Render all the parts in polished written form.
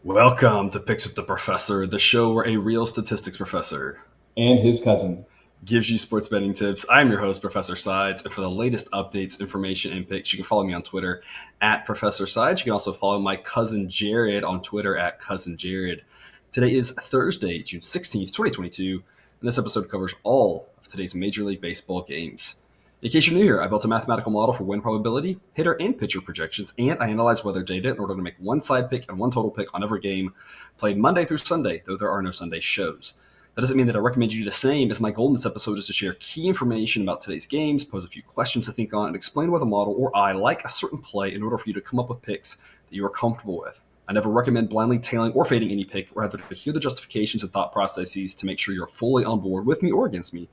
Welcome to Picks with the Professor, the show where a real statistics professor and his cousin. gives you sports betting tips. I'm your host, Professor Sides, and for the latest updates, information, and picks, you can follow me on Twitter at Professor Sides. You can also follow my cousin Jared on Twitter at Cousin Jared. Today is Thursday, June 16th, 2022, and this episode covers all of today's Major League Baseball games. In case you're new here, I built a mathematical model for win probability, hitter and pitcher projections, and I analyze weather data in order to make one side pick and one total pick on every game played Monday through Sunday, though there are no Sunday shows. That doesn't mean that I recommend you do the same, as my goal in this episode is to share key information about today's games, pose a few questions to think on, and explain why the model or I like a certain play in order for you to come up with picks that you are comfortable with. I never recommend blindly tailing or fading any pick, rather to hear the justifications and thought processes to make sure you're fully on board with me or against me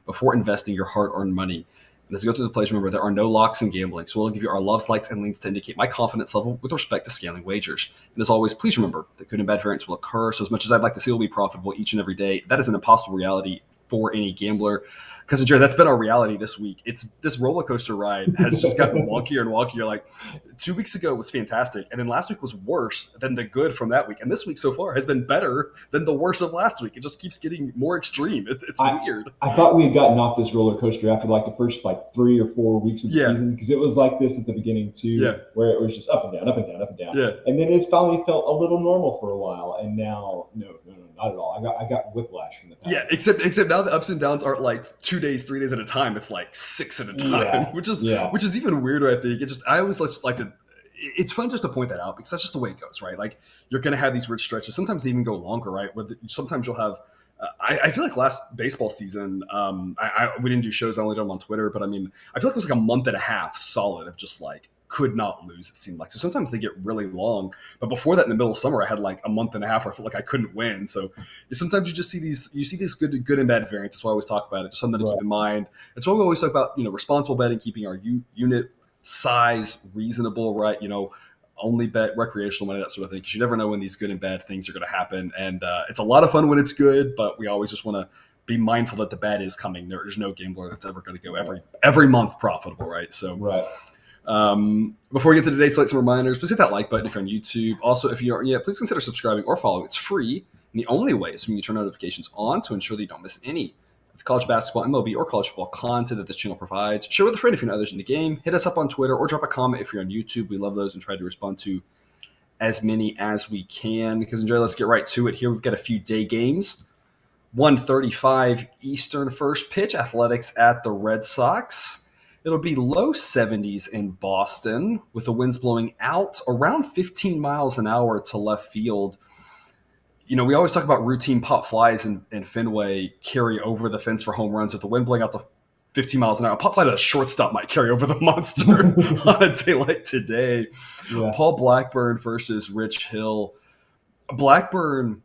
before investing your hard-earned money. And as we go through the plays, remember there are no locks in gambling, so we'll give you our loves, likes, and leans to indicate my confidence level with respect to scaling wagers. And as always, please remember that good and bad variance will occur, so as much as I'd like to see we'll be profitable each and every day, that is an impossible reality for any gambler. Because, Jared, that's been our reality this week. It's this roller coaster ride has just gotten wonkier and wonkier. Like 2 weeks ago was fantastic, and then last week was worse than the good from that week. And this week so far has been better than the worst of last week. It just keeps getting more extreme. It's weird. I thought we had gotten off this roller coaster after like the first 3 or 4 weeks of the Yeah. season, because it was like this at the beginning too, Yeah. where it was just up and down, up and down, up and down. Yeah. And then it's finally felt a little normal for a while, and now no, not at all. I got whiplash from the past. Yeah, except now the ups and downs aren't like 2 days, 3 days at a time. It's like 6 at a time, Yeah. which is even weirder. I think I always like to. It's fun just to point that out because that's just the way it goes, right? Like you're going to have these weird stretches. Sometimes they even go longer, right? Sometimes you'll have. I feel like last baseball season, we didn't do shows. I only did them on Twitter, but I mean, I feel like it was like a month and a half solid of just like could not lose. It seemed like so. Sometimes they get really long, but before that, in the middle of summer, I had like a month and a half where I felt like I couldn't win. So sometimes you just see these good and bad variants. That's why I always talk about it. Just something to keep in mind. That's why we always talk about responsible betting, keeping our unit size reasonable, right? Only bet recreational money, that sort of thing, because you never know when these good and bad things are going to happen. And it's a lot of fun when it's good, but we always just want to be mindful that the bad is coming. There's no gambler that's ever going to go every month profitable, right? So, Right. Before we get to today's slate, some reminders. Please hit that like button if you're on YouTube. Also, if you aren't yet, please consider subscribing or following. It's free, and the only way is when you turn notifications on to ensure that you don't miss any of the college basketball, MLB, or college football content that this channel provides. Share with a friend if you know others in the game. Hit us up on Twitter or drop a comment if you're on YouTube. We love those and try to respond to as many as we can. Because enjoy, let's get right to it. Here we've got a few day games. 1:35 Eastern first pitch, Athletics at the Red Sox. It'll be low 70s in Boston with the winds blowing out around 15 miles an hour to left field. We always talk about routine pop flies in Fenway carry over the fence for home runs with the wind blowing out to 15 miles an hour. A pop fly to a shortstop might carry over the monster on a day like today. Yeah. Paul Blackburn versus Rich Hill. Blackburn,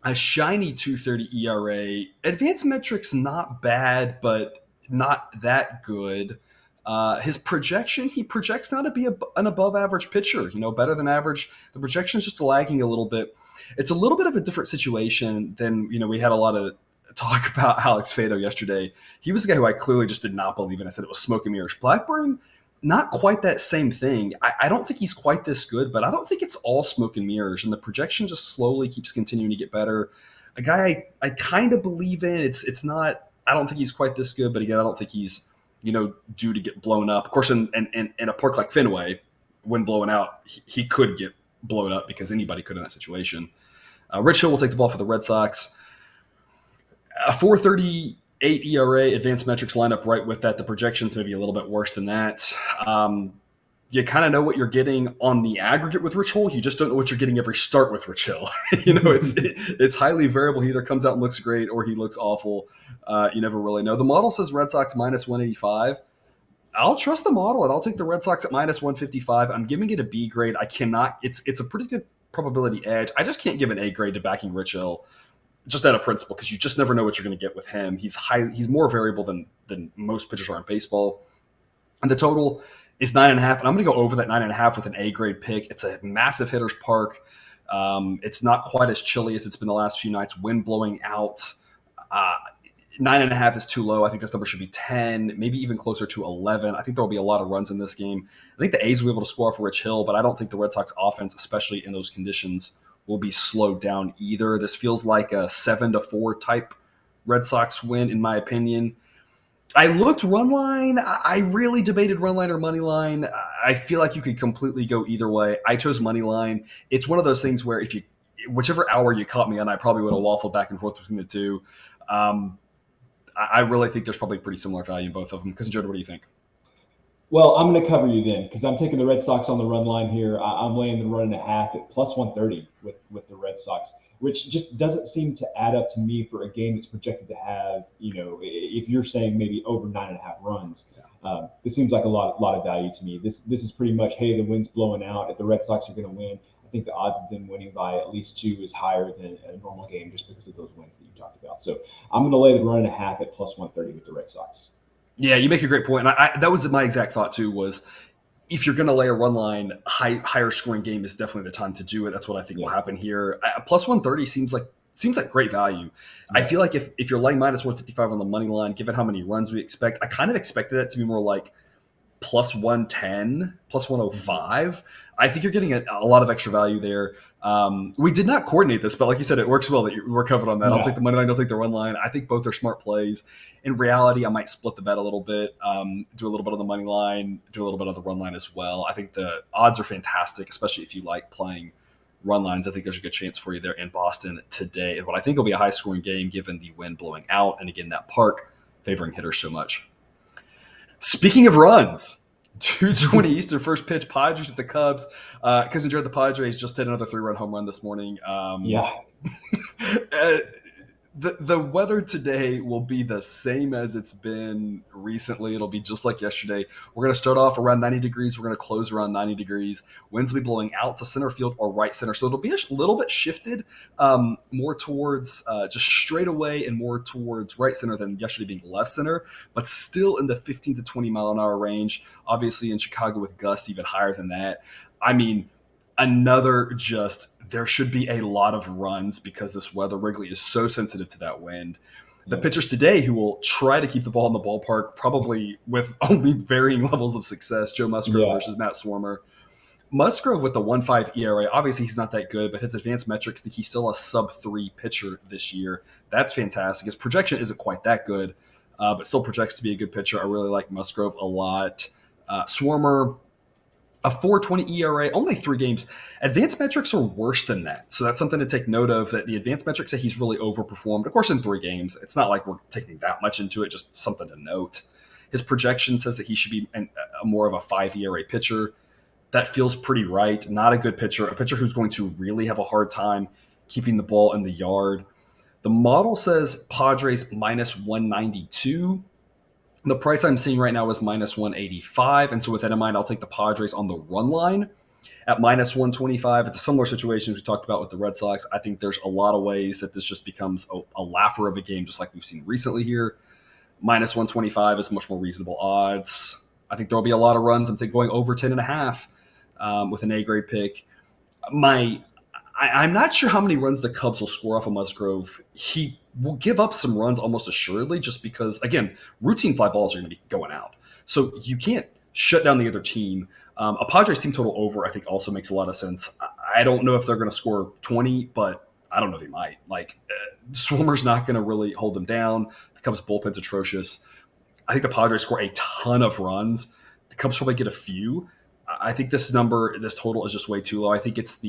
a shiny 2.30 ERA. Advanced metrics not bad, but not that good. His projection, he projects now to be an above-average pitcher, better than average. The projection is just lagging a little bit. It's a little bit of a different situation than, we had a lot of talk about Alex Fado yesterday. He was the guy who I clearly just did not believe in. I said it was smoke and mirrors. Blackburn, not quite that same thing. I don't think he's quite this good, but I don't think it's all smoke and mirrors. And the projection just slowly keeps continuing to get better. A guy I kind of believe in. It's not, I don't think he's quite this good, but again, I don't think he's, due to get blown up. Of course, in a park like Fenway, when blowing out, he could get blown up because anybody could in that situation. Rich Hill will take the ball for the Red Sox. A 4.38 ERA, advanced metrics line up right with that. The projections maybe a little bit worse than that. You kind of know what you're getting on the aggregate with Rich Hill. You just don't know what you're getting every start with Rich Hill. It's highly variable. He either comes out and looks great or he looks awful. You never really know. The model says Red Sox minus 185. I'll trust the model, and I'll take the Red Sox at minus 155. I'm giving it a B grade. I cannot. It's a pretty good probability edge. I just can't give an A grade to backing Rich Hill, just out of principle, because you just never know what you're going to get with him. He's more variable than most pitchers are in baseball. And the total is 9.5, and I'm going to go over that 9.5 with an A grade pick. It's a massive hitter's park. It's not quite as chilly as it's been the last few nights. Wind blowing out. 9.5 is too low. I think this number should be 10, maybe even closer to 11. I think there will be a lot of runs in this game. I think the A's will be able to score for Rich Hill, but I don't think the Red Sox offense, especially in those conditions, will be slowed down either. This feels like a 7-4 type Red Sox win, in my opinion. I looked run line. I really debated run line or money line. I feel like you could completely go either way. I chose money line. It's one of those things where if you, whichever hour you caught me on, I probably would have waffled back and forth between the two. Um, I really think there's probably pretty similar value in both of them. Because Jordan, what do you think? Well, I'm going to cover you then because I'm taking the Red Sox on the run line here. I'm laying the 1.5 at plus 130 with the Red Sox, which just doesn't seem to add up to me for a game that's projected to have, if you're saying maybe over 9.5 runs. This seems like a lot of value to me. This is pretty much, hey, the wind's blowing out. If the Red Sox are going to win, I think the odds of them winning by at least 2 is higher than a normal game just because of those wins that you talked about. So I'm going to lay the 1.5 at plus 130 with the Red Sox. Yeah, you make a great point. And that was my exact thought too. Was if you're going to lay a run line, higher scoring game is definitely the time to do it. That's what I think will happen here. Plus 130 seems like great value. I feel like if you're laying minus 155 on the money line, given how many runs we expect, I kind of expected it to be more like plus 110, plus 105. I think you're getting a lot of extra value there. We did not coordinate this, but like you said, it works well that we're covered on that. I'll take the money line, I'll take the run line. I think both are smart plays. In reality, I might split the bet a little bit, do a little bit on the money line, do a little bit on the run line as well. I think the odds are fantastic, especially if you like playing run lines. I think there's a good chance for you there in Boston today. And what I think will be a high scoring game given the wind blowing out. And again, that park favoring hitters so much. Speaking of runs, 2:20 Eastern, first pitch, Padres at the Cubs. Because enjoyed the Padres just hit another 3-run home run this morning. The weather today will be the same as it's been recently. It'll be just like yesterday. We're going to start off around 90 degrees. We're going to close around 90 degrees. Winds will be blowing out to center field or right center. So it'll be a little bit shifted more towards just straight away and more towards right center than yesterday being left center, but still in the 15 to 20 mile an hour range. Obviously in Chicago with gusts even higher than that. I mean, there should be a lot of runs because this weather. Wrigley is so sensitive to that wind. The pitchers today who will try to keep the ball in the ballpark, probably with only varying levels of success, Joe Musgrove versus Matt Swarmer. Musgrove with the 1.5 ERA, obviously he's not that good, but his advanced metrics think he's still a sub-3 pitcher this year. That's fantastic. His projection isn't quite that good, but still projects to be a good pitcher. I really like Musgrove a lot. Swarmer, a 4.20 ERA, only 3 games. Advanced metrics are worse than that. So that's something to take note of, that the advanced metrics say he's really overperformed. Of course, in 3 games. It's not like we're taking that much into it, just something to note. His projection says that he should be more of a 5 ERA pitcher. That feels pretty right. Not a good pitcher, a pitcher who's going to really have a hard time keeping the ball in the yard. The model says Padres minus 192. The price I'm seeing right now is minus 185. And so with that in mind, I'll take the Padres on the run line at minus 125. It's a similar situation we talked about with the Red Sox. I think there's a lot of ways that this just becomes a laugher of a game, just like we've seen recently here. Minus 125 is much more reasonable odds. I think there'll be a lot of runs. I'm going over 10.5 with an A-grade pick. I'm not sure how many runs the Cubs will score off of Musgrove. He will give up some runs almost assuredly just because, again, routine fly balls are going to be going out. So you can't shut down the other team. A Padres team total over, I think, also makes a lot of sense. I don't know if they're going to score 20, but I don't know if they might. Swarmer's not going to really hold them down. The Cubs' bullpen's atrocious. I think the Padres score a ton of runs. The Cubs probably get a few. I think this total is just way too low. I think it's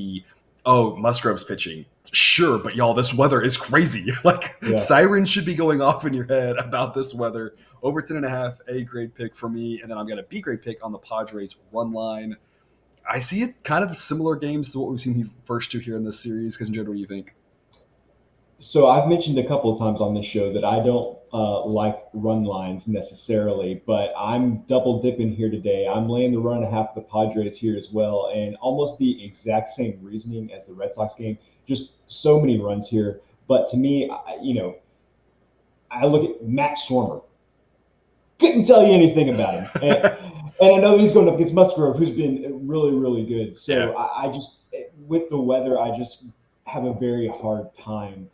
Musgrove's pitching. Sure, but y'all, this weather is crazy. Sirens should be going off in your head about this weather. Over 10.5, A-grade pick for me, and then I've got a B-grade pick on the Padres run line. I see it kind of similar games to what we've seen these first 2 here in this series. Because, Jared, what do you think? So I've mentioned a couple of times on this show that I don't like run lines necessarily, but I'm double dipping here today. I'm laying the 1.5 of the Padres here as well, and almost the exact same reasoning as the Red Sox game. Just so many runs here. But to me, I look at Matt Swarmer. Couldn't tell you anything about him. And I know he's going up against Musgrove, who's been really, really good. So I just, with the weather, I just have a very hard time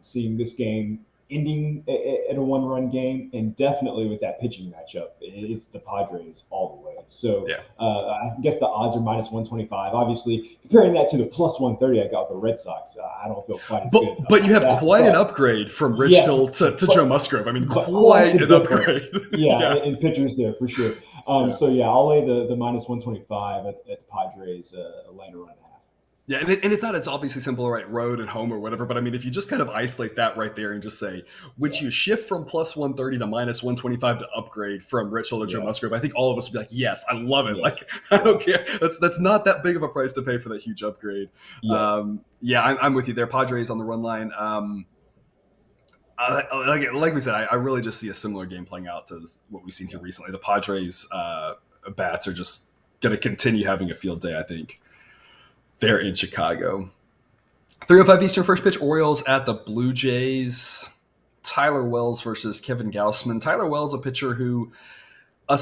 seeing this game ending at a one-run game, and definitely with that pitching matchup, it's the Padres all the way. So Yeah. I guess the odds are -125. Obviously, comparing that to the +130 I got with the Red Sox, I don't feel quite as good But you about have that. quite an But upgrade from Rich yes, Hill to Joe but Musgrove. I mean, quite quite the an upgrade. difference. Yeah, Yeah. in pitchers there for sure. Yeah. So yeah, I'll lay the -125 at the Padres, laying a run and a half. Yeah, and it's not as obviously simple, right? Road and home or whatever. But I mean, if you just kind of isolate that right there and just say, would Yeah, you shift from +130 to -125 to upgrade from Rich Hill to Joe yeah, Musgrove? I think all of us would be like, yes, I love it. yes, Like, I yeah, don't care. That's not that big of a price to pay for that huge upgrade. yeah, Yeah, I'm with you there. Padres on the run line. Like we said, I really just see a similar game playing out to what we've seen here yeah. recently. The Padres bats are just going to continue having a field day, I think. They're in Chicago. 3:05 Eastern, first pitch, Orioles at the Blue Jays. Tyler Wells versus Kevin Gausman. Tyler Wells, a pitcher who a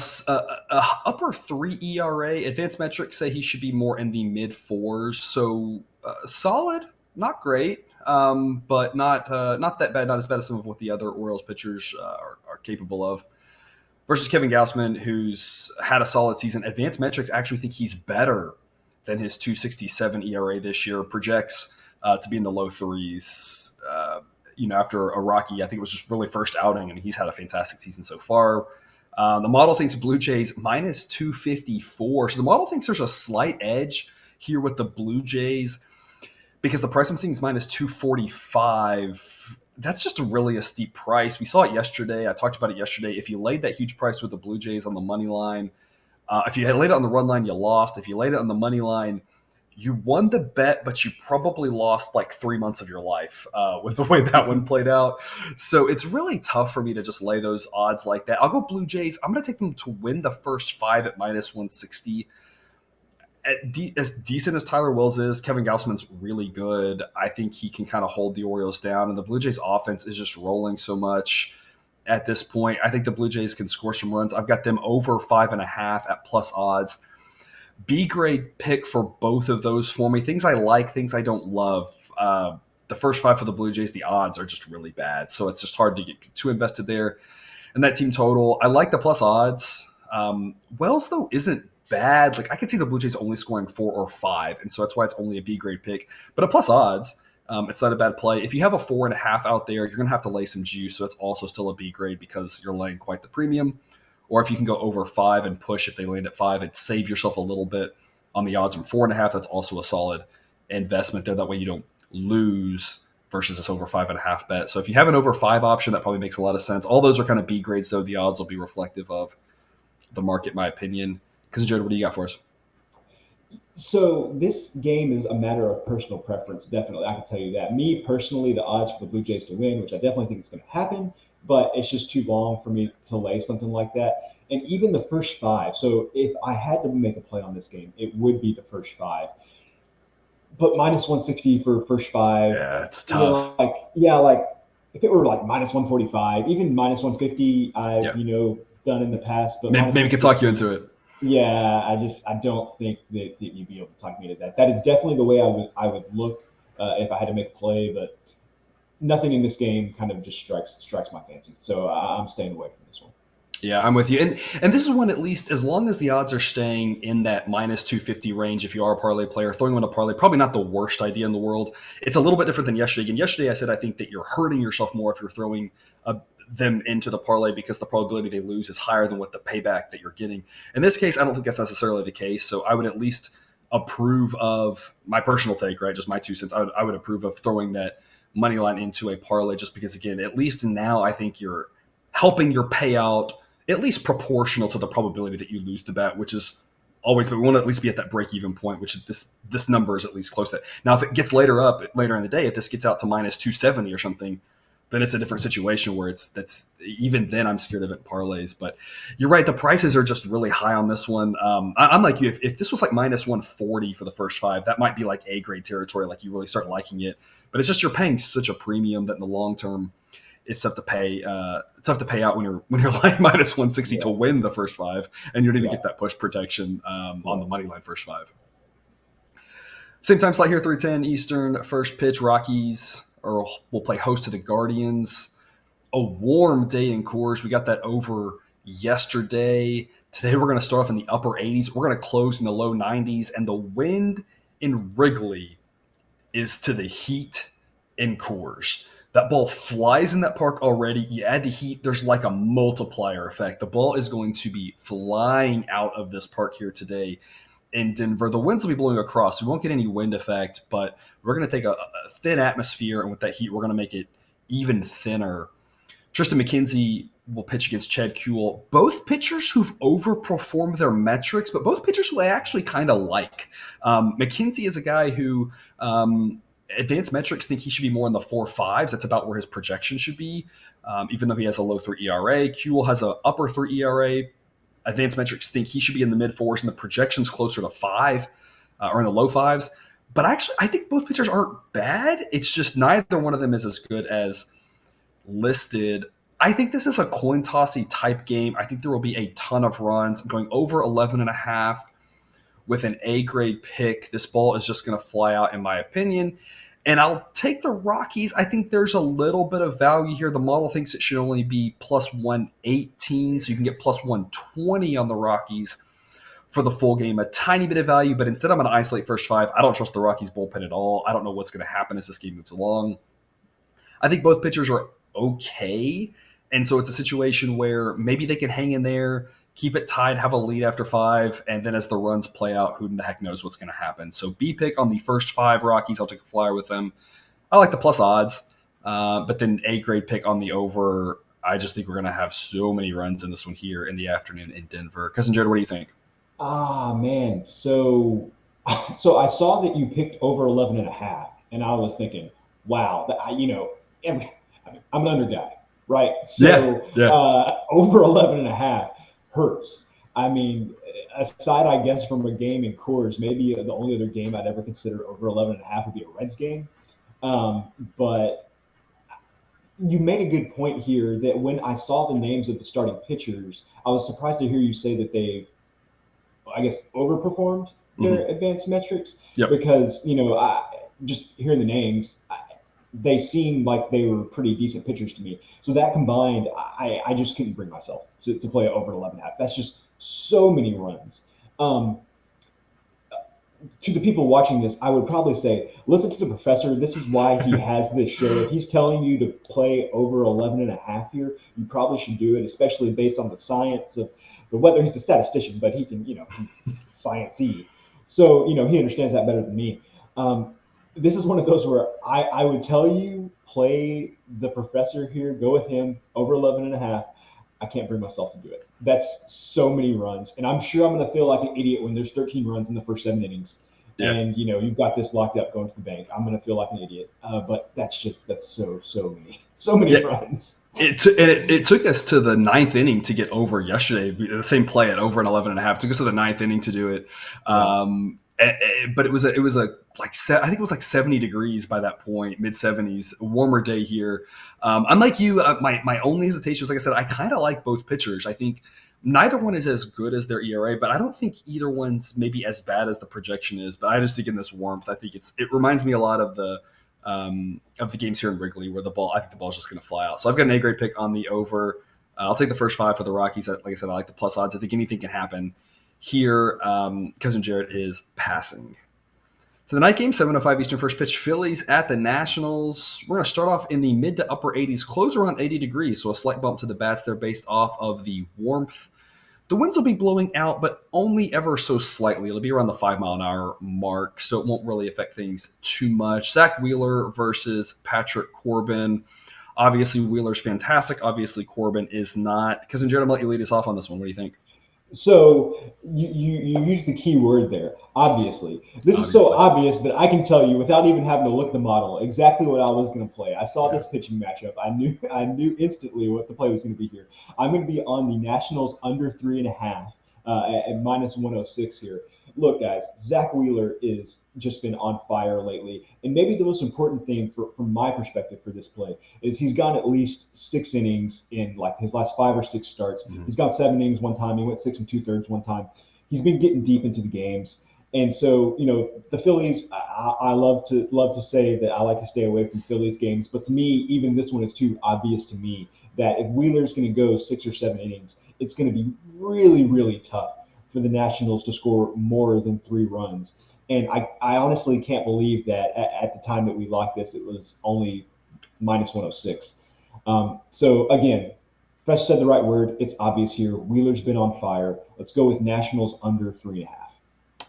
upper 3 ERA. Advanced metrics say he should be more in the mid fours. So solid, not great, but not that bad. Not as bad as some of what the other Orioles pitchers are capable of. Versus Kevin Gausman, who's had a solid season. Advanced metrics actually think he's better than his 2.67 ERA this year. Projects to be in the low threes. After a rocky, I think it was just really first outing, and he's had a fantastic season so far. The model thinks Blue Jays -254. So the model thinks there's a slight edge here with the Blue Jays because the price I'm seeing is -245. That's just really a steep price. We saw it yesterday. I talked about it yesterday. If you laid that huge price with the Blue Jays on the money line, if you had laid it on the run line, you lost. If you laid it on the money line, you won the bet, but you probably lost like 3 months of your life with the way that one played out. So it's really tough for me to just lay those odds like that. I'll go Blue Jays. I'm going to take them to win the first five at -160. As decent as Tyler Wells is, Kevin Gausman's really good. I think he can kind of hold the Orioles down, and the Blue Jays offense is just rolling so much at this point. I think the Blue Jays can score some runs. I've got them over 5.5 at plus odds. B grade pick for both of those for me. Things I like, things I don't love. The first five for the Blue Jays, the odds are just really bad, so it's just hard to get too invested there. And that team total, I like the plus odds. Wells though isn't bad. Like I could see the Blue Jays only scoring 4 or 5, and so that's why it's only a B grade pick. But a plus odds, it's not a bad play. If you have a 4.5 out there, you're going to have to lay some juice, so it's also still a B grade because you're laying quite the premium. Or if you can go over 5 and push if they land at 5 and save yourself a little bit on the odds from 4.5, that's also a solid investment there. That way you don't lose versus this over 5.5 bet. So if you have an over 5 option, that probably makes a lot of sense. All those are kind of B grades, though. The odds will be reflective of the market, in my opinion. Because, Jared, what do you got for us? So this game is a matter of personal preference. Definitely, I can tell you that. Me personally, the odds for the Blue Jays to win, which I definitely think is going to happen, but it's just too long for me to lay something like that. And even the first five. So if I had to make a play on this game, it would be the first five. But -160 for first five, Yeah, it's tough. like if it were like -145, even -150, I've Yeah. done in the past, but Maybe, minus maybe one could talk you sixty. into it. Yeah, I don't think that you'd be able to talk me into that. That is definitely the way I would look if I had to make a play, but nothing in this game kind of just strikes my fancy. So I'm staying away from this one. Yeah, I'm with you. And this is one, at least as long as the odds are staying in that -250 range, if you are a parlay player, throwing on a parlay, probably not the worst idea in the world. It's a little bit different than yesterday. Again, yesterday I said I think that you're hurting yourself more if you're throwing them into the parlay because the probability they lose is higher than what the payback that you're getting. In this case, I don't think that's necessarily the case. So I would at least approve of my personal take, right? Just my 2 cents. I would approve of throwing that money line into a parlay just because, again, at least now I think you're helping your payout at least proportional to the probability that you lose the bet, which is always, but we want to at least be at that break-even point, which is this number is at least close to that. Now, if it gets later in the day, if this gets out to -270 or something, then it's a different situation where that's even then I'm scared of it in parlays. But you're right, the prices are just really high on this one. I'm like you. If this was like -140 for the first five, that might be like A grade territory. Like you really start liking it. But it's just you're paying such a premium that in the long term, it's tough to pay. Tough to pay out when you're like -160 to Yeah, win the first five, and you don't even yeah, get that push protection on yeah. the money line first five. Same time slot here, 3:10 Eastern. First pitch, Rockies, or we'll play host to the Guardians. a warm day in Coors. We got that over yesterday. Today we're going to start off in the upper 80s. We're going to close in the low 90s, and the wind in Wrigley is to the heat in Coors. That ball flies in that park already. You add the heat, there's like a multiplier effect. The ball is going to be flying out of this park here today in Denver. The winds will be blowing across. We won't get any wind effect, but we're going to take a thin atmosphere, and with that heat, we're going to make it even thinner. Tristan McKenzie will pitch against Chad Kuhl. Both pitchers who've overperformed their metrics, but both pitchers who I actually kind of like. McKenzie is a guy who advanced metrics think he should be more in the 4.5s. That's about where his projection should be, even though he has a low 3 ERA. Kuhl has an upper 3 ERA. Advanced metrics think he should be in the mid-4s, and the projection's closer to 5 or in the low 5s. But actually, I think both pitchers aren't bad. It's just neither one of them is as good as listed. I think this is a coin tossy type game. I think there will be a ton of runs. I'm going over 11.5 with an A grade pick. This ball is just going to fly out, in my opinion. And I'll take the Rockies. I think there's a little bit of value here. The model thinks it should only be plus 118, so you can get plus 120 on the Rockies for the full game. A tiny bit of value, but instead I'm going to isolate first 5. I don't trust the Rockies bullpen at all. I don't know what's going to happen as this game moves along. I think both pitchers are okay, and so it's a situation where maybe they can hang in there, keep it tied, have a lead after 5, and then as the runs play out, who the heck knows what's going to happen. So B pick on the first 5 Rockies. I'll take a flyer with them. I like the plus odds, but then A grade pick on the over. I just think we're going to have so many runs in this one here in the afternoon in Denver. Cousin Jared, what do you think? Man. So I saw that you picked over 11.5, and I was thinking, wow, I'm an under guy, right? Yeah. Over 11.5 hurts. I mean, aside, I guess, from a game in Coors, maybe the only other game I'd ever consider over 11.5 would be a Reds game. But you made a good point here that when I saw the names of the starting pitchers, I was surprised to hear you say that they've, I guess, overperformed their advanced metrics. Yep. Because, just hearing the names, they seemed like they were pretty decent pitchers to me. So that combined, I just couldn't bring myself to play over 11.5. That's just so many runs. To the people watching this, I would probably say, listen to the professor. This is why he has this show. If he's telling you to play over 11.5 here, you probably should do it, especially based on the science of the weather. He's a statistician, but he can, he's science-y. So, he understands that better than me. This is one of those where I would tell you, play the professor here, go with him over 11.5. I can't bring myself to do it. That's so many runs. And I'm sure I'm going to feel like an idiot when there's 13 runs in the first 7 innings. Yeah. And, you've got this locked up going to the bank. I'm going to feel like an idiot. But that's so many runs. It took us to the 9th inning to get over yesterday. The same play at over an 11.5 took us to the 9th inning to do it. But it was I think it was like 70 degrees by that point, mid 70s, warmer day here. I'm like you. My only hesitation is, like I said, I kind of like both pitchers. I think neither one is as good as their ERA, but I don't think either one's maybe as bad as the projection is. But I just think in this warmth, I think it reminds me a lot of the games here in Wrigley where I think the ball's just going to fly out. So I've got an A grade pick on the over. I'll take the first 5 for the Rockies. Like I said, I like the plus odds. I think anything can happen here. Cousin Jarrett is passing. So the night game, 7:05 Eastern, first pitch, Phillies at the Nationals. We're going to start off in the mid to upper 80s, close around 80 degrees, so a slight bump to the bats there based off of the warmth. The winds will be blowing out, but only ever so slightly. It'll be around the 5-mile-an-hour mark, so it won't really affect things too much. Zach Wheeler versus Patrick Corbin. Obviously, Wheeler's fantastic. Obviously, Corbin is not. Cousin Jared, I'm going to let you lead us off on this one. What do you think? So you use the key word there, obviously. This is so obvious that I can tell you without even having to look at the model exactly what I was going to play. I saw this pitching matchup. I knew instantly what the play was going to be here. I'm going to be on the Nationals under 3.5 at minus 106 here. Look, guys, Zach Wheeler is just been on fire lately. And maybe the most important thing from my perspective for this play is he's gone at least 6 innings in like his last 5 or 6 starts. Mm-hmm. He's gone 7 innings one time. He went 6 2/3 one time. He's been getting deep into the games. And so, the Phillies, I love to say that I like to stay away from Phillies games. But to me, even this one is too obvious to me that if Wheeler's going to go 6 or 7 innings, it's going to be really, really tough for the Nationals to score more than 3 runs. And I honestly can't believe that at the time that we locked this, it was only minus 106. So again, Fest said the right word. It's obvious here. Wheeler's been on fire. Let's go with Nationals under 3.5.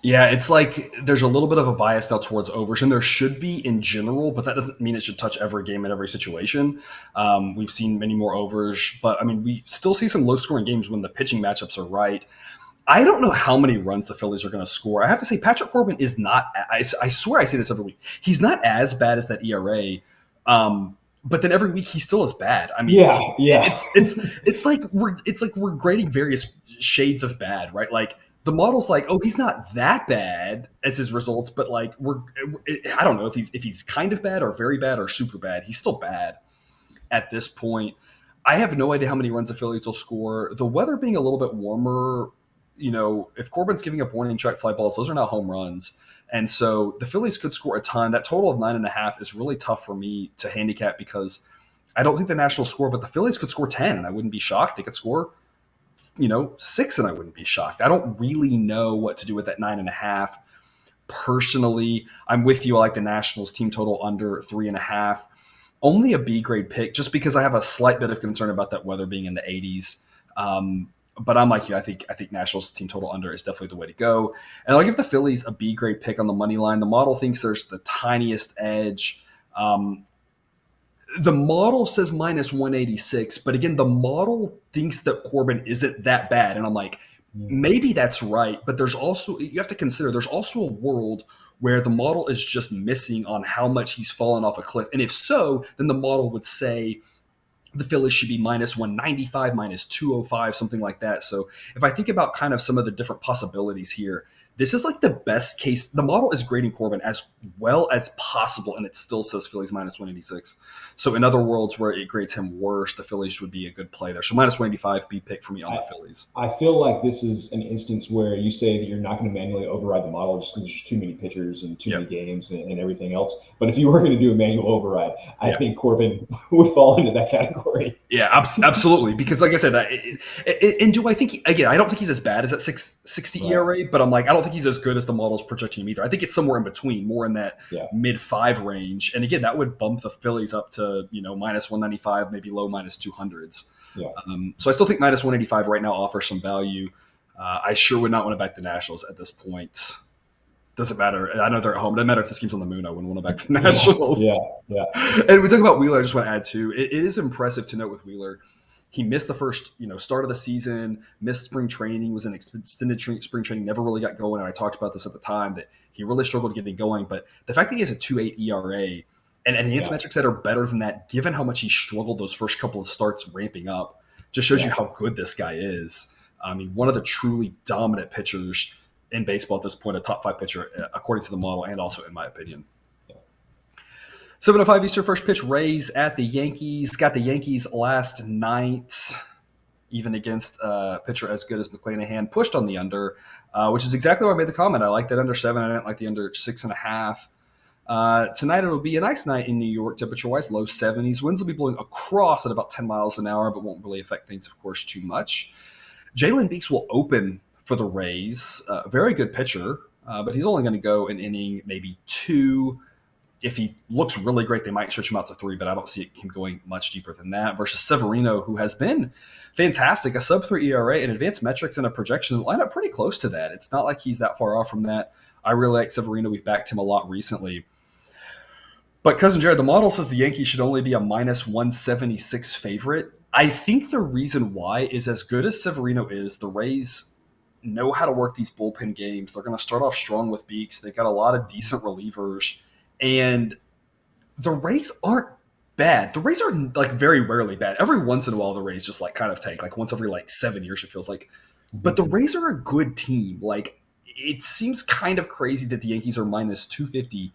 Yeah, it's like there's a little bit of a bias now towards overs, and there should be in general, but that doesn't mean it should touch every game in every situation. We've seen many more overs, but I mean, we still see some low scoring games when the pitching matchups are right. I don't know how many runs the Phillies are going to score. I have to say, Patrick Corbin is not. I swear I say this every week. He's not as bad as that ERA, but then every week he still is bad. I mean, Yeah, yeah, it's like we're grading various shades of bad, right? Like the model's like, oh, he's not that bad as his results, but like I don't know if he's kind of bad or very bad or super bad. He's still bad at this point. I have no idea how many runs the Phillies will score. The weather being a little bit warmer, if Corbin's giving up warning track fly balls, those are now home runs. And so the Phillies could score a ton. That total of 9.5 is really tough for me to handicap because I don't think the Nationals score, but the Phillies could score 10 and I wouldn't be shocked. They could score, 6 and I wouldn't be shocked. I don't really know what to do with that 9.5. Personally, I'm with you. I like the Nationals team total under 3.5. Only a B grade pick, just because I have a slight bit of concern about that weather being in the 80s. But I'm like you. I think Nationals team total under is definitely the way to go. And I'll give the Phillies a B grade pick on the money line. The model thinks there's the tiniest edge. The model says minus 186, but again, the model thinks that Corbin isn't that bad. And I'm like, maybe that's right. But you have to consider there's also a world where the model is just missing on how much he's fallen off a cliff. And if so, then the model would say the Phillies should be minus 195, minus 205, something like that. So if I think about kind of some of the different possibilities here, this is like the best case. The model is grading Corbin as well as possible, and it still says Phillies minus 186. So in other worlds where it grades him worse, the Phillies would be a good play there. So minus 185, B pick for me on the Phillies. I feel like this is an instance where you say that you're not going to manually override the model just because there's too many pitchers and too many games and everything else. But if you were going to do a manual override, I think Corbin would fall into that category. Yeah, absolutely. Because like I said, and do I think, again, I don't think he's as bad as that 660 ERA, but I'm like, I don't think he's as good as the model's projecting him either. I think it's somewhere in between, more in that mid-5 range. And again, that would bump the Phillies up to, minus 195, maybe low minus 200s. Yeah. So I still think minus 185 right now offers some value. I sure would not want to back the Nationals at this point. Doesn't matter. I know they're at home. It doesn't matter if this game's on the moon. I wouldn't want to back the Nationals. Yeah. And we talk about Wheeler. I just want to add too. It is impressive to note with Wheeler. He missed the first, start of the season, missed spring training, was in extended spring training, never really got going. And I talked about this at the time that he really struggled getting going. But the fact that he has a 2.8 ERA and advanced metrics that are better than that, given how much he struggled those first couple of starts ramping up, just shows you how good this guy is. I mean, one of the truly dominant pitchers in baseball at this point, a top 5 pitcher, according to the model, and also in my opinion. 7:05 Eastern, first pitch, Rays at the Yankees. Got the Yankees last night, even against a pitcher as good as McClanahan, pushed on the under, which is exactly why I made the comment. I like that under 7. I didn't like the under 6.5. Tonight it'll be a nice night in New York, temperature-wise, low 70s. Winds will be blowing across at about 10 miles an hour, but won't really affect things, of course, too much. Jalen Beeks will open for the Rays. Very good pitcher, but he's only going to go an inning, maybe 2. If he looks really great, they might stretch him out to 3, but I don't see him going much deeper than that. Versus Severino, who has been fantastic, a sub-3 ERA and advanced metrics and a projection line up pretty close to that. It's not like he's that far off from that. I really like Severino. We've backed him a lot recently. But Cousin Jared, the model says the Yankees should only be a minus 176 favorite. I think the reason why is as good as Severino is, the Rays know how to work these bullpen games. They're going to start off strong with Beeks. They've got a lot of decent relievers. And the Rays aren't bad. The Rays are like very rarely bad. Every once in a while, the Rays just like kind of take like once every like 7 years, it feels like. But the Rays are a good team. Like it seems kind of crazy that the Yankees are minus 250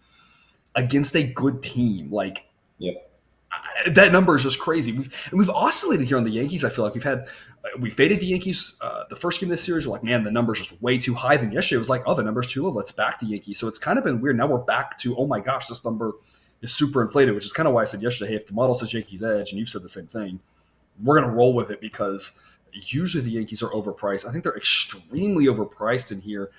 against a good team. Like that number is just crazy. We've oscillated here on the Yankees. I feel like we faded the Yankees the first game of this series. We're like, man, the number's just way too high. Then yesterday it was like, oh, the number's too low. Let's back the Yankees. So it's kind of been weird. Now we're back to, oh my gosh, this number is super inflated, which is kind of why I said yesterday, hey, if the model says Yankees edge, and you've said the same thing, we're going to roll with it because usually the Yankees are overpriced. I think they're extremely overpriced in here.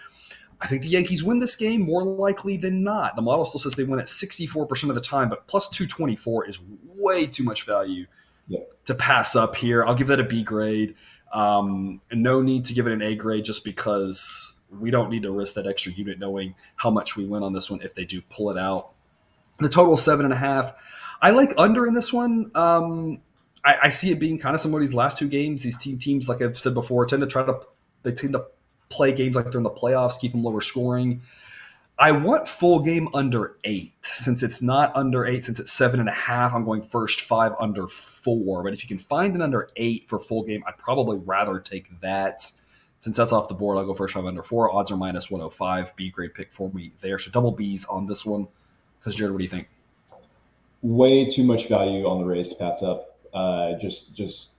I think the Yankees win this game more likely than not. The model still says they win at 64% of the time, but plus 224 is way too much value Yeah. to pass up here. I'll give that a B grade. No need to give it an A grade just because we don't need to risk that extra unit knowing how much we win on this one if they do pull it out. The total is 7.5. I like under in this one. I see it being kind of similar to these last two games. These teams, like I've said before, tend to play games like they're in the playoffs, keep them lower scoring. I want full game under 8. Since it's not under 8, since it's 7.5, I'm going first 5 under 4. But if you can find an under 8 for full game, I'd probably rather take that. Since that's off the board, I'll go first 5 under 4. Odds are minus 105. B grade pick for me there. So double B's on this one. Because Jared, what do you think? Way too much value on the Rays to pass up. Just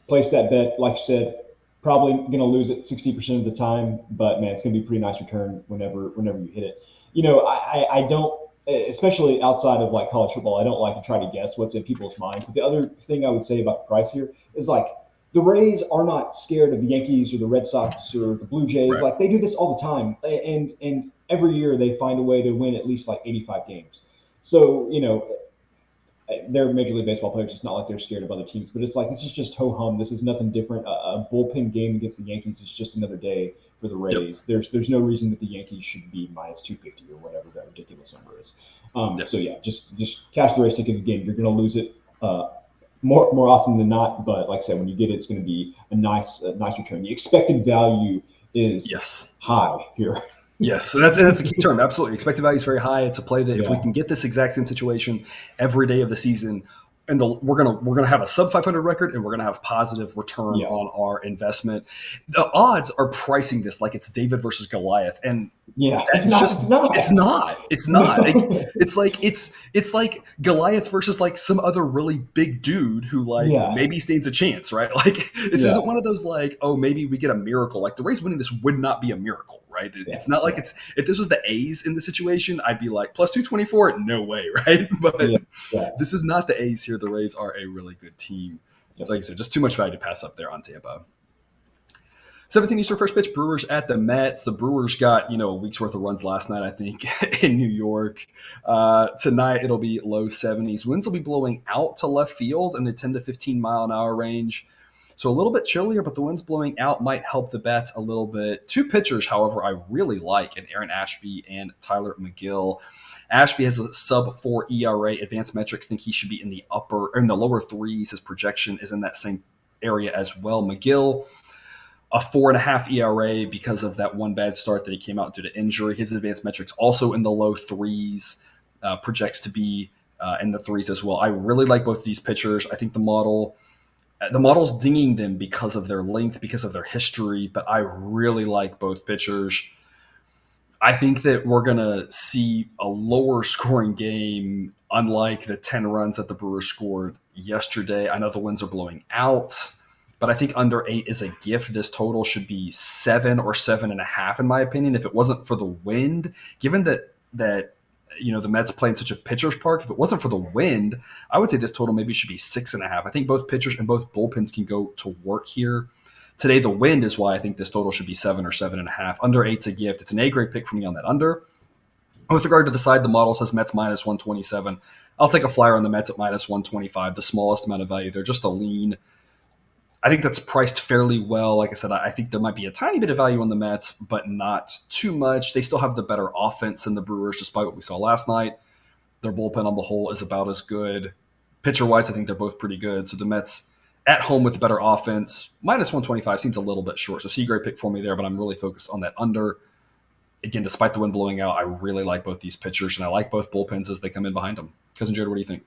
place that bet. Like you said, probably going to lose it 60% of the time, but man, it's going to be a pretty nice return whenever you hit it. I don't, especially outside of like college football, I don't like to try to guess what's in people's minds. But the other thing I would say about the price here is like the Rays are not scared of the Yankees or the Red Sox or the Blue Jays. Right. Like they do this all the time, and every year they find a way to win at least like 85 games. So they're Major League Baseball players. It's not like they're scared of other teams, but it's like this is just ho hum. This is nothing different. A bullpen game against the Yankees is just another day for the Rays. Yep. There's no reason that the Yankees should be minus 250 or whatever that ridiculous number is. So yeah, just cash the Rays ticket of the game. You're going to lose it more often than not, but like I said, when you get it, it's going to be a nice return. The expected value is high here. Yes, and that's a key term. Absolutely, expected value is very high. It's a play that if we can get this exact same situation every day of the season, and we're gonna have a sub 500 record, and we're gonna have positive return on our investment. The odds are pricing this like it's David versus Goliath, and it's not. It's like Goliath versus like some other really big dude who maybe stands a chance, right? Like this isn't one of those like, oh, maybe we get a miracle. Like the Rays winning this would not be a miracle, right? It's not like if this was the A's in the situation, I'd be like plus 224, no way, right? But this is not the A's here. The Rays are a really good team. So like I said, just too much value to pass up there on Tampa. 17 Eastern first pitch, Brewers at the Mets. The Brewers got, a week's worth of runs last night, I think, in New York. Tonight, it'll be low 70s. Winds will be blowing out to left field in the 10 to 15 mile an hour range. So a little bit chillier, but the winds blowing out might help the bats a little bit. Two pitchers, however, I really like, and Aaron Ashby and Tyler McGill. Ashby has a sub-4 ERA. Advanced metrics think he should be in the lower threes. His projection is in that same area as well. McGill, a 4.5 ERA because of that one bad start that he came out due to injury. His advanced metrics also in the low threes, projects to be in the threes as well. I really like both of these pitchers. I think the model's dinging them because of their length, because of their history, but I really like both pitchers. I think that we're going to see a lower scoring game, unlike the 10 runs that the Brewers scored yesterday. I know the winds are blowing out, but I think under 8 is a gift. This total should be 7 or 7.5, in my opinion. If it wasn't for the wind, given that the Mets play in such a pitcher's park, if it wasn't for the wind, I would say this total maybe should be 6.5. I think both pitchers and both bullpens can go to work here. Today, the wind is why I think this total should be 7 or 7.5. Under 8's a gift. It's an A-grade pick for me on that under. With regard to the side, the model says Mets minus 127. I'll take a flyer on the Mets at minus 125, the smallest amount of value. They're just a lean. I think that's priced fairly well. Like I said, I think there might be a tiny bit of value on the Mets, but not too much. They still have the better offense than the Brewers, despite what we saw last night. Their bullpen on the whole is about as good. Pitcher-wise, I think they're both pretty good. So the Mets at home with the better offense, minus 125 seems a little bit short. So C-grade pick for me there, but I'm really focused on that under. Again, despite the wind blowing out, I really like both these pitchers, and I like both bullpens as they come in behind them. Cousin Jared, what do you think?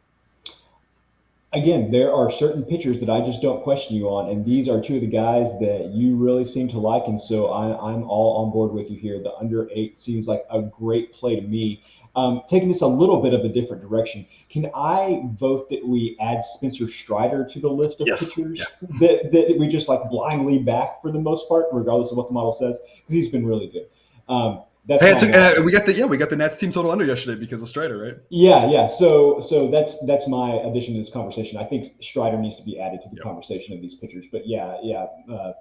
Again, there are certain pitchers that I just don't question you on, and these are two of the guys that you really seem to like, and so I'm all on board with you here. The under 8 seems like a great play to me. Taking this a little bit of a different direction, can I vote that we add Spencer Strider to the list of pitchers that we just like blindly back for the most part, regardless of what the model says, because he's been really good. That's Hey, my math. we got the Nets team total under yesterday because of Strider, right? Yeah. So that's my addition to this conversation. I think Strider needs to be added to the Yep. conversation of these pitchers. But yeah.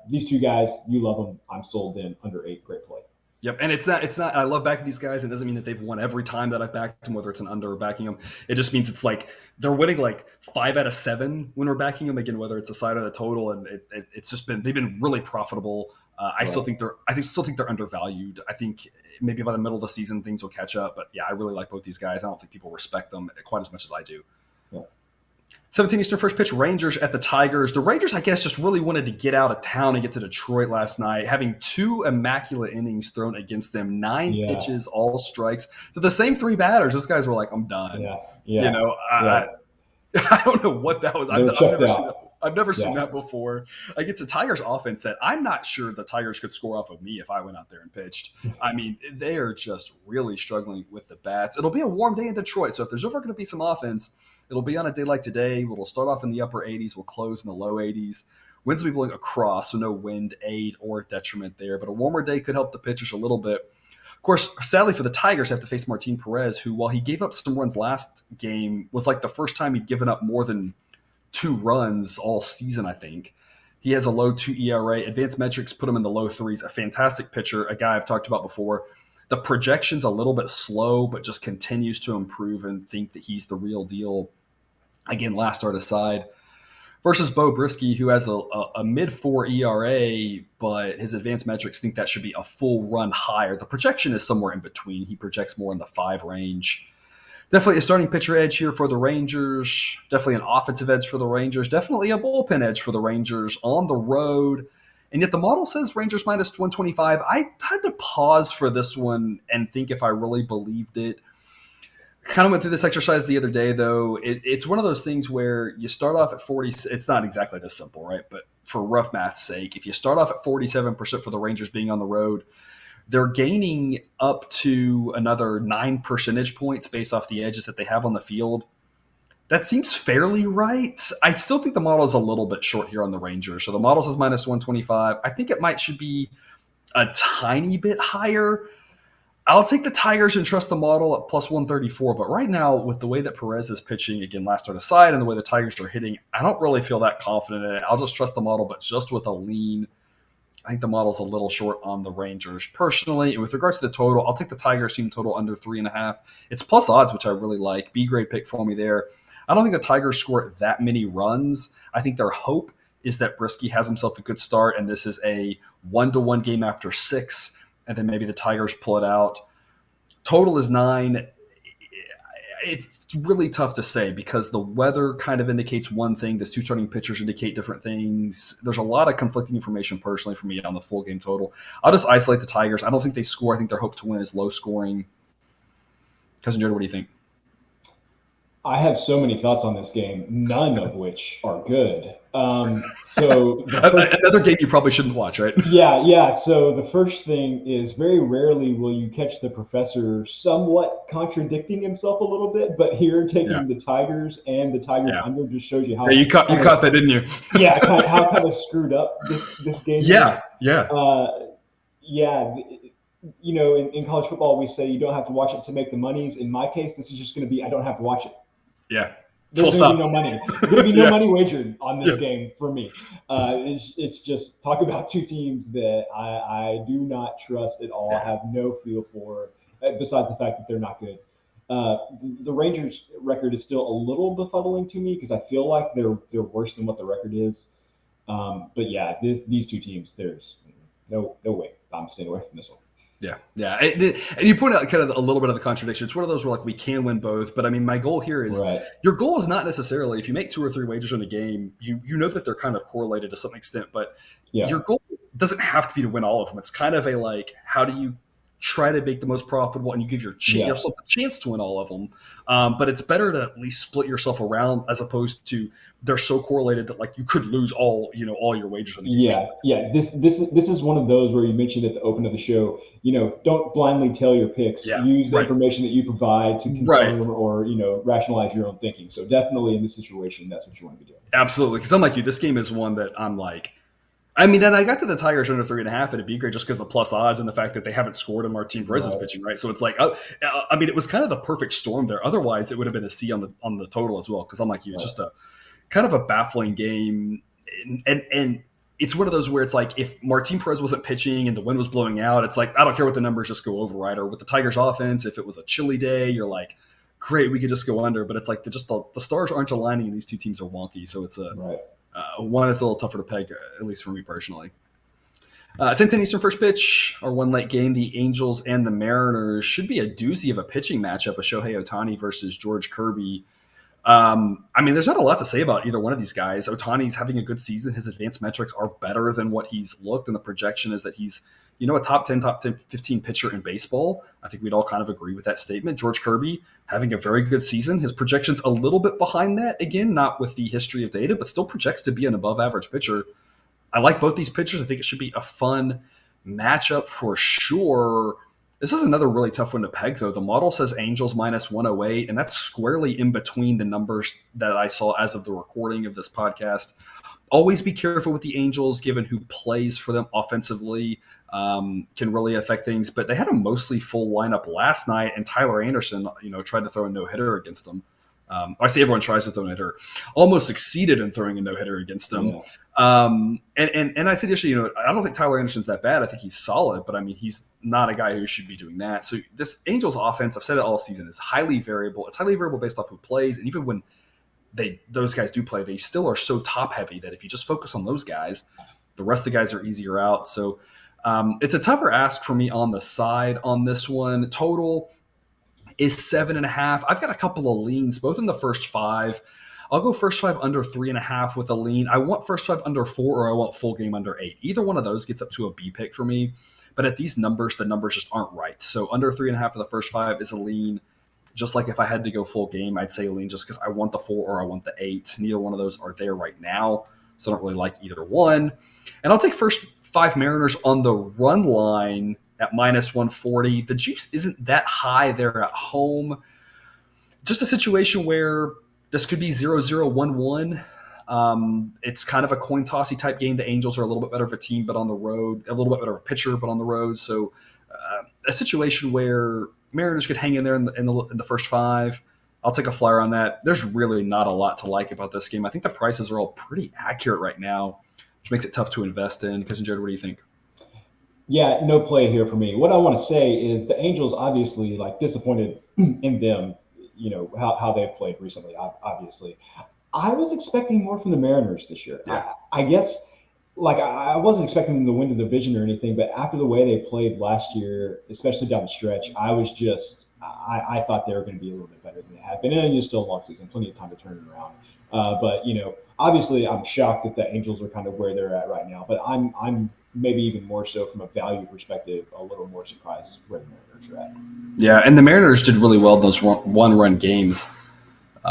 These two guys, you love them. I'm sold in under 8. Great play. Yep, and it's not. I love backing these guys. It doesn't mean that they've won every time that I've backed them, whether it's an under or backing them. It just means it's like they're winning like 5 out of 7 when we're backing them. Again, whether it's a side or the total, and it's just been they've been really profitable. Right. I still think they're undervalued. I think maybe by the middle of the season things will catch up. But yeah, I really like both these guys. I don't think people respect them quite as much as I do. Yeah. 17 Eastern first pitch, Rangers at the Tigers. The Rangers, I guess, just really wanted to get out of town and get to Detroit last night, having 2 immaculate innings thrown against them, 9 Yeah. pitches, all strikes. So the same 3 batters, those guys were like, I'm done. Yeah. You Yeah. know, Yeah. I don't know what that was. They were checked out. I've never seen Yeah. that before. Against a Tigers offense that I'm not sure the Tigers could score off of me if I went out there and pitched. I mean, they are just really struggling with the bats. It'll be a warm day in Detroit, so if there's ever going to be some offense, it'll be on a day like today. It'll start off in the upper 80s. We'll close in the low 80s. Winds will be blowing across, so no wind aid or detriment there. But a warmer day could help the pitchers a little bit. Of course, sadly for the Tigers, have to face Martin Perez, who, while he gave up some runs last game, was like the first time he'd given up more than 2 runs all season, I think. He has a low 2 ERA. Advanced metrics put him in the low 3s. A fantastic pitcher, a guy I've talked about before. The projection's a little bit slow, but just continues to improve and think that he's the real deal. Again, last start aside. Versus Bo Brisky, who has a mid-4 ERA, but his advanced metrics think that should be a full run higher. The projection is somewhere in between. He projects more in the 5 range. Definitely a starting pitcher edge here for the Rangers. Definitely an offensive edge for the Rangers. Definitely a bullpen edge for the Rangers on the road. And yet the model says Rangers minus 125. I had to pause for this one and think if I really believed it. Kind of went through this exercise the other day, though. It's one of those things where you start off at 40. It's not exactly this simple, right? But for rough math's sake, if you start off at 47% for the Rangers being on the road, they're gaining up to another 9 percentage points based off the edges that they have on the field. That seems fairly right. I still think the model is a little bit short here on the Rangers. So the model says minus 125. I think it should be a tiny bit higher. I'll take the Tigers and trust the model at plus 134. But right now, with the way that Perez is pitching, again, last start aside, and the way the Tigers are hitting, I don't really feel that confident in it. I'll just trust the model, but just with a lean. I think the model's a little short on the Rangers. Personally, with regards to the total, I'll take the Tigers team total under 3.5. It's plus odds, which I really like. B-grade pick for me there. I don't think the Tigers score that many runs. I think their hope is that Brisky has himself a good start, and this is a 1-1 game after 6, and then maybe the Tigers pull it out. Total is 9. It's really tough to say because the weather kind of indicates one thing. These 2 starting pitchers indicate different things. There's a lot of conflicting information personally for me on the full game total. I'll just isolate the Tigers. I don't think they score. I think their hope to win is low scoring. Cousin Jared, what do you think? I have so many thoughts on this game, none of which are good. So another game you probably shouldn't watch, right? Yeah. So the first thing is very rarely will you catch the professor somewhat contradicting himself a little bit, but here taking the Tigers and the Tigers under just shows you how you caught that, didn't you? how kind of screwed up this game. You know, in college football, we say you don't have to watch it to make the monies. In my case, this is just going to be I don't have to watch it. Yeah. There's going to be no money. There's going to be no money wagered on this game for me. It's just talk about 2 teams that I do not trust at all, have no feel for, besides the fact that they're not good. The Rangers' record is still a little befuddling to me because I feel like they're worse than what the record is. But yeah, these 2 teams, there's no way I'm staying away from this one. Yeah. And you point out kind of a little bit of the contradiction. It's one of those where like we can win both, but I mean, my goal here is your goal is not necessarily if you make 2 or 3 wagers in a game, you know that they're kind of correlated to some extent, but your goal doesn't have to be to win all of them. It's kind of a like, how do you try to make the most profitable and you give yourself a chance to win all of them. But it's better to at least split yourself around as opposed to they're so correlated that like you could lose all your wagers on the game. This is one of those where you mentioned at the open of the show, don't blindly tell your picks. Use the information that you provide to confirm or rationalize your own thinking. So definitely in this situation, that's what you want to be doing. Absolutely. Because I'm like you, this game is one that I'm like, I mean, then I got to the Tigers under 3.5, and it'd be great just because the plus odds and the fact that they haven't scored and Martin Perez is Right. pitching, right? So it's like, I mean, it was kind of the perfect storm there. Otherwise, it would have been a C on the total as well. Because I'm like you, it's Right. just a kind of a baffling game, and it's one of those where it's like if Martin Perez wasn't pitching and the wind was blowing out, it's like I don't care what the numbers just go over, right? Or with the Tigers offense, if it was a chilly day, you're like, great, we could just go under. But it's like the stars aren't aligning, and these two teams are wonky, so it's a Right. one that's a little tougher to peg, at least for me personally. 10:10 Eastern first pitch, our one late game. The Angels and the Mariners should be a doozy of a pitching matchup of Shohei Ohtani versus George Kirby. I mean, there's not a lot to say about either one of these guys. Otani's having a good season. His advanced metrics are better than what he's looked, and the projection is that he's, a top 10, top 10, 15 pitcher in baseball. I think we'd all kind of agree with that statement. George Kirby having a very good season. His projection's a little bit behind that. Again, not with the history of data, but still projects to be an above average pitcher. I like both these pitchers. I think it should be a fun matchup for sure. This is another really tough one to peg, though. The model says Angels minus 108, and that's squarely in between the numbers that I saw as of the recording of this podcast. Always be careful with the Angels, given who plays for them offensively can really affect things. But they had a mostly full lineup last night, and Tyler Anderson, tried to throw a no-hitter against them. I say everyone tries to throw a no-hitter. Almost succeeded in throwing a no-hitter against them. Yeah. And I said yesterday, I don't think Tyler Anderson's that bad. I think he's solid, but I mean, he's not a guy who should be doing that. So this Angels offense, I've said it all season, is highly variable. It's highly variable based off who plays, and even when those guys do play, they still are so top heavy that if you just focus on those guys, the rest of the guys are easier out. So it's a tougher ask for me on the side on this one. Total is 7.5. I've got a couple of leans, both in the first five. I'll go first five under 3.5 with a lean. I want first five under 4, or I want full game under 8. Either one of those gets up to a B pick for me. But at these numbers, the numbers just aren't right. So under 3.5 for the first five is a lean. Just like if I had to go full game, I'd say lean just because I want the 4 or I want the 8. Neither one of those are there right now. So I don't really like either one. And I'll take first five Mariners on the run line at minus 140. The juice isn't that high there at home. Just a situation where this could be 0-0, 1-1. It's kind of a coin tossy type game. The Angels are a little bit better of a team, but on the road, a little bit better of a pitcher, but on the road. So a situation where Mariners could hang in there in the first five. I'll take a flyer on that. There's really not a lot to like about this game. I think the prices are all pretty accurate right now, which makes it tough to invest in. Cousin Jared, what do you think? Yeah, no play here for me. What I want to say is the Angels obviously disappointed in them, how they've played recently, obviously. I was expecting more from the Mariners this year. Yeah. I guess I wasn't expecting them to win the division or anything, but after the way they played last year, especially down the stretch, I thought they were going to be a little bit better than they have been. And it's still a long season, plenty of time to turn it around. But obviously, I'm shocked that the Angels are kind of where they're at right now. But I'm maybe even more so from a value perspective, a little more surprised where the Mariners are at. Yeah, and the Mariners did really well in those one-run games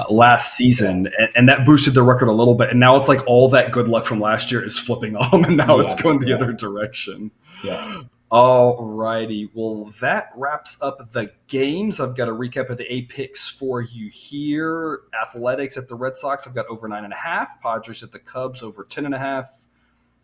last season, and that boosted their record a little bit. And now it's like all that good luck from last year is flipping on them, and now it's going the other direction. Yeah. All righty. Well, that wraps up the games. I've got a recap of the A picks for you here. Athletics at the Red Sox, I've got over 9.5. Padres at the Cubs, over 10.5.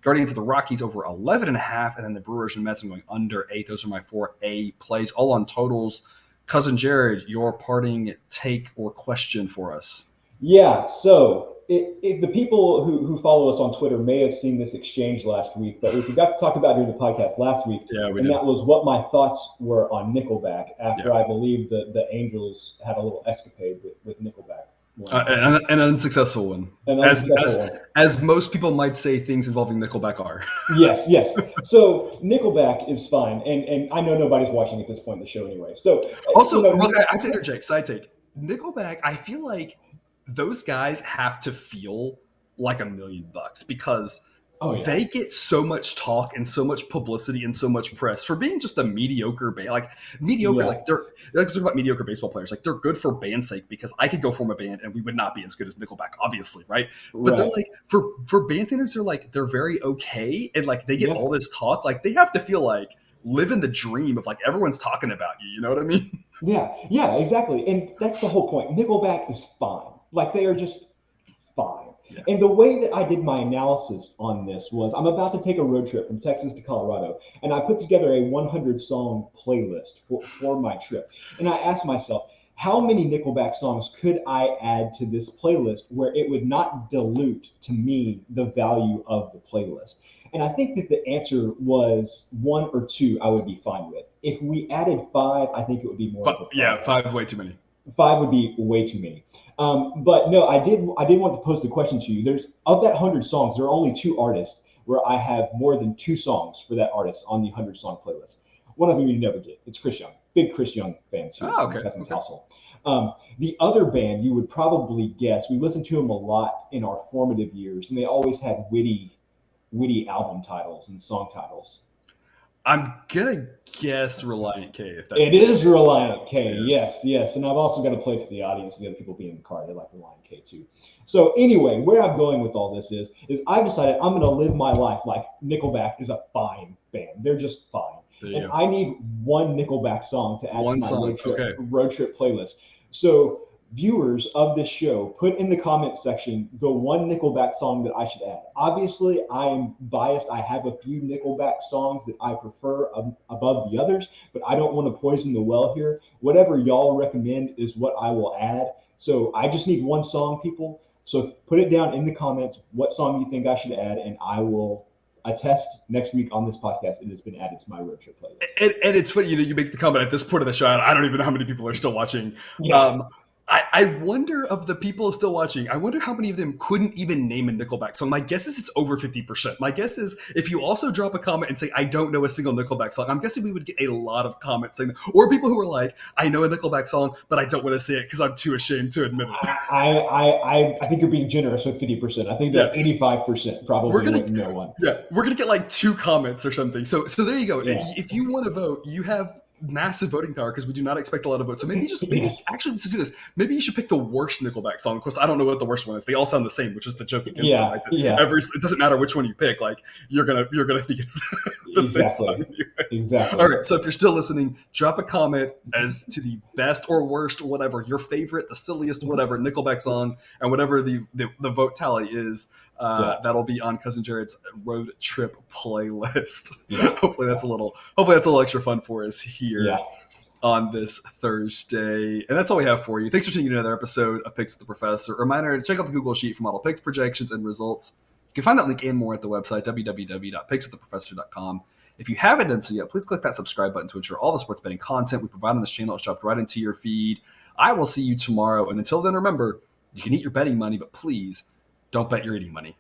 Guardians of the Rockies over 11.5, and then the Brewers and Mets I'm going under 8. Those are my 4A plays, all on totals. Cousin Jared, your parting take or question for us? Yeah, so if the people who follow us on Twitter may have seen this exchange last week, but we forgot to talk about during the podcast last week, Yeah, we and did. that was what my thoughts were on Nickelback after I believe the Angels had a little escapade with Nickelback. An unsuccessful one. As most people might say things involving Nickelback are. Yes. So Nickelback is fine. And I know nobody's watching at this point in the show anyway. So also, I have to interject, side take. Nickelback, I feel like those guys have to feel like $1 million because they get so much talk and so much publicity and so much press for being just a mediocre band. Like they're talking about mediocre baseball players. Like they're good for band's sake because I could go form a band and we would not be as good as Nickelback, obviously, right? But they're like for band standards, they're very okay, and they get all this talk. Like they have to feel like living the dream of everyone's talking about you. You know what I mean? Yeah, exactly. And that's the whole point. Nickelback is fine. They are just fine. Yeah. And the way that I did my analysis on this was I'm about to take a road trip from Texas to Colorado, and I put together a 100 song playlist for my trip. And I asked myself, how many Nickelback songs could I add to this playlist where it would not dilute to me the value of the playlist? And I think that the answer was one or two I would be fine with. If we added five, I think it would be more of a Yeah, problem. five way too many. Five would be way too many. But no, I did want to pose the question to you. There's of that 100 songs, there are only two artists where I have more than two songs for that artist on the 100 song playlist. One of them you never get. It's Chris Young. Big Chris Young fans here Oh, in my okay. cousin's Okay. household. The other band you would probably guess. We listened to them a lot in our formative years, and they always had witty album titles and song titles. I'm gonna guess Reliant K if that's It the is Reliant case. K. Yes. Yes, yes. And I've also got to play for the audience and the other people being in the car. They like Reliant K too. So anyway, where I'm going with all this is I've decided I'm going to live my life like Nickelback is a fine band. They're just fine. There you And go. I need one Nickelback song to add to One my song. Okay. road trip playlist. So viewers of this show, put in the comment section the one Nickelback song that I should add. Obviously, I am biased. I have a few Nickelback songs that I prefer above the others, but I don't want to poison the well here. Whatever y'all recommend is what I will add. So I just need one song, people. So put it down in the comments what song you think I should add, and I will attest next week on this podcast it has been added to my road trip playlist. And it's funny, you make the comment at this point of the show. I don't even know how many people are still watching. Yeah. Um, I wonder of the people still watching. I wonder how many of them couldn't even name a Nickelback song. My guess is it's over 50%. My guess is if you also drop a comment and say I don't know a single Nickelback song, I'm guessing we would get a lot of comments saying that. Or people who are like I know a Nickelback song, but I don't want to say it because I'm too ashamed to admit it. I think you're being generous with 50%. I think Yeah, that 85% we're probably gonna wouldn't know one. we're gonna get like two comments or something. So there you go. Yeah. If you want to vote, you have massive voting power because we do not expect a lot of votes. So maybe Yes. actually let's do this. Maybe you should pick the worst Nickelback song. Of course, I don't know what the worst one is. They all sound the same, which is the joke against them, Yeah. right? Yeah. It doesn't matter which one you pick. Like you're gonna think it's the same song. Exactly. Anyway. All Exactly. right. So if you're still listening, drop a comment as to the best or worst, or whatever your favorite, the silliest, whatever Nickelback song, and whatever the vote tally is. Yeah. That'll be on Cousin Jared's road trip playlist. Yeah. Hopefully that's a little extra fun for us Yeah. here on this Thursday. And that's all we have for you. Thanks for tuning in to another episode of Picks with the Professor. Reminder to check out the Google Sheet for model picks, projections, and results. You can find that link and more at the website, www.pickswiththeprofessor.com. If you haven't done so yet, please click that subscribe button to ensure all the sports betting content we provide on this channel is dropped right into your feed. I will see you tomorrow. And until then, remember, you can eat your betting money, but please don't bet your eating money.